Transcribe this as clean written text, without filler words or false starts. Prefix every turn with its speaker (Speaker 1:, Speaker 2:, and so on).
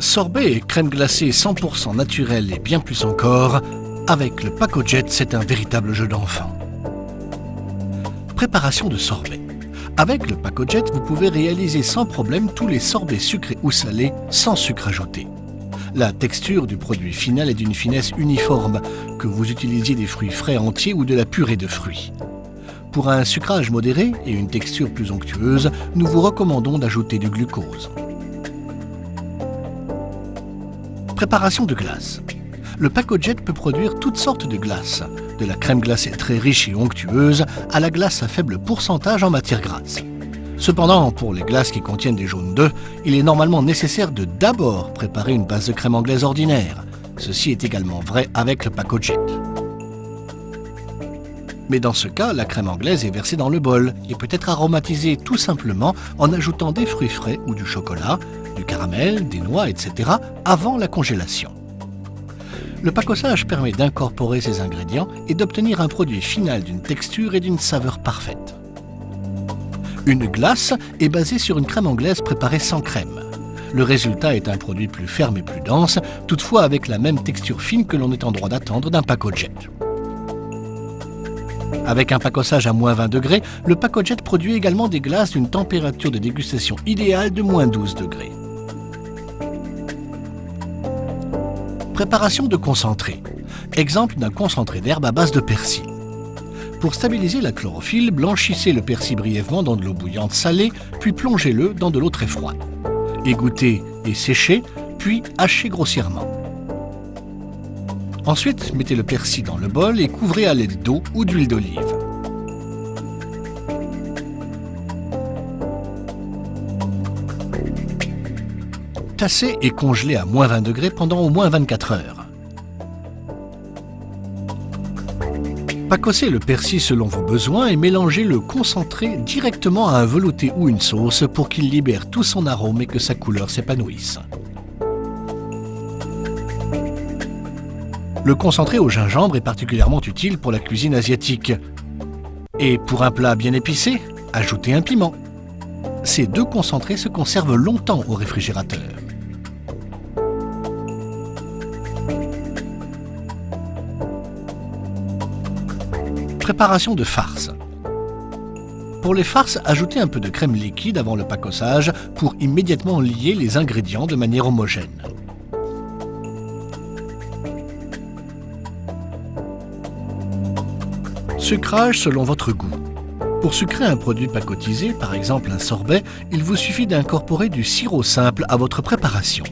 Speaker 1: Sorbet et crème glacée 100% naturelle et bien plus encore, avec le Pacojet, c'est un véritable jeu d'enfant. Préparation de sorbet. Avec le Pacojet, vous pouvez réaliser sans problème tous les sorbets sucrés ou salés sans sucre ajouté. La texture du produit final est d'une finesse uniforme, que vous utilisiez des fruits frais entiers ou de la purée de fruits. Pour un sucrage modéré et une texture plus onctueuse, nous vous recommandons d'ajouter du glucose. Préparation de glace. Le Pacojet peut produire toutes sortes de glaces, de la crème glacée très riche et onctueuse à la glace à faible pourcentage en matière grasse. Cependant, pour les glaces qui contiennent des jaunes d'œufs, il est normalement nécessaire de d'abord préparer une base de crème anglaise ordinaire. Ceci est également vrai avec le Pacojet. Mais dans ce cas, la crème anglaise est versée dans le bol et peut être aromatisée tout simplement en ajoutant des fruits frais ou du chocolat, du caramel, des noix, etc. avant la congélation. Le pacossage permet d'incorporer ces ingrédients et d'obtenir un produit final d'une texture et d'une saveur parfaite. Une glace est basée sur une crème anglaise préparée sans crème. Le résultat est un produit plus ferme et plus dense, toutefois avec la même texture fine que l'on est en droit d'attendre d'un Pacojet. Avec un pacossage à -20 degrés, le Pacojet produit également des glaces d'une température de dégustation idéale de -12 degrés. Préparation de concentré. Exemple d'un concentré d'herbe à base de persil. Pour stabiliser la chlorophylle, blanchissez le persil brièvement dans de l'eau bouillante salée, puis plongez-le dans de l'eau très froide. Égouttez et séchez, puis hachez grossièrement. Ensuite, mettez le persil dans le bol et couvrez à l'aide d'eau ou d'huile d'olive. Tassez et congelez à -20 degrés pendant au moins 24 heures. Pacossez le persil selon vos besoins et mélangez le concentré directement à un velouté ou une sauce pour qu'il libère tout son arôme et que sa couleur s'épanouisse. Le concentré au gingembre est particulièrement utile pour la cuisine asiatique. Et pour un plat bien épicé, ajoutez un piment. Ces deux concentrés se conservent longtemps au réfrigérateur. Préparation de farce. Pour les farces, ajoutez un peu de crème liquide avant le pacossage pour immédiatement lier les ingrédients de manière homogène. Sucrage selon votre goût. Pour sucrer un produit pacotisé, par exemple un sorbet, il vous suffit d'incorporer du sirop simple à votre préparation.